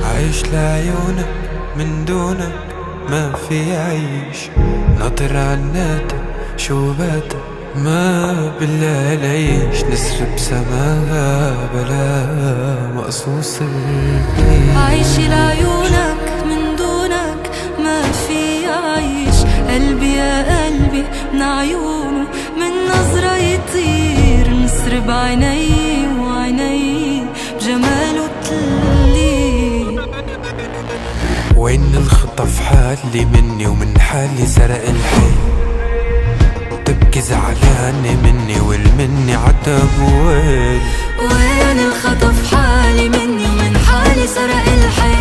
عايش لعيونك من دونك ما في عيش، ناطر عناتك شوباتك ما بالله ليش، نسر بسماها بلا مقصوص الريح. عايش لعيونك من دونك ما في عيش، قلبي يا قلبي من عيونه من نظرة يطير، نسر بعيني وعيني بجماله تلي. وين الخطف حالي مني ومن حالي سرق الحي، تبكي زعلانة مني والمني عتب ويل. وين الخطف حالي مني ومن حالي سرق الحي،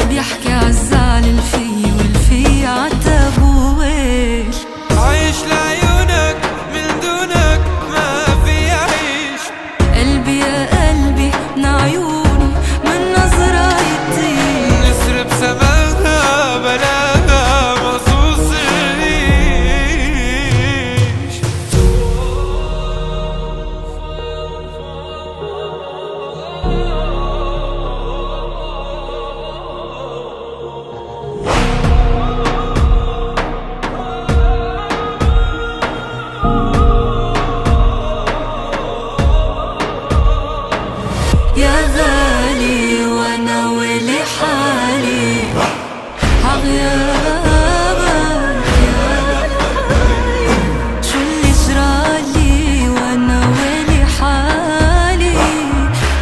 بيحكي عالزعل الفي والفي عتب ويل. عايش لعيونك من دونك ما في عيش، قلبي يا قلبي من عيونه من نظرة يطير، نسر بسماها بلاها مقصوص الريش. يا غالي وانا ولي حالي عغيابك، يا شو اللي جرالي وانا ولي حالي،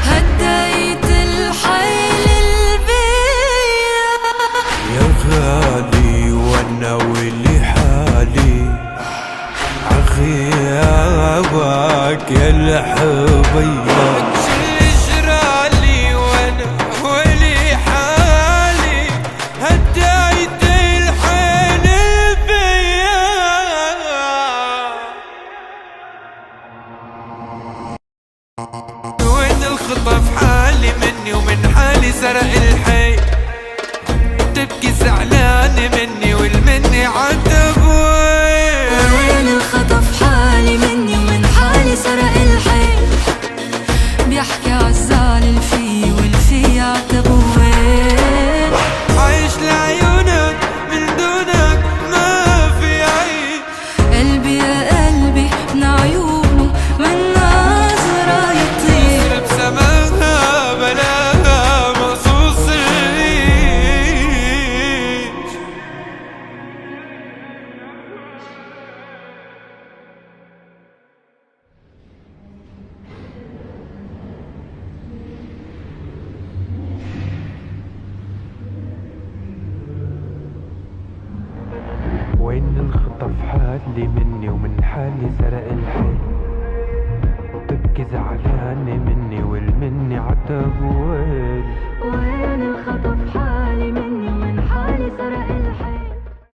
هديت الحيل البيا. يا غالي وانا ولي حالي عغيابك يا الحبيب. وين الخطف حالي مني ومن حالي سرق الحي، تبكي زعلانة مني والمني عتب ويل. وين الخطف حالي مني ومن حالي سرق الحي، بيحكي عالزعل الفي والفي عتب ويل. عايش لعيونك من دونك ما في عيش، قلبي يا قلبي من عيونه من نظرة يطير، بسماها بلاها مقصوص الريش. وين الخطف حالي مني ومن حالي سرق الحي،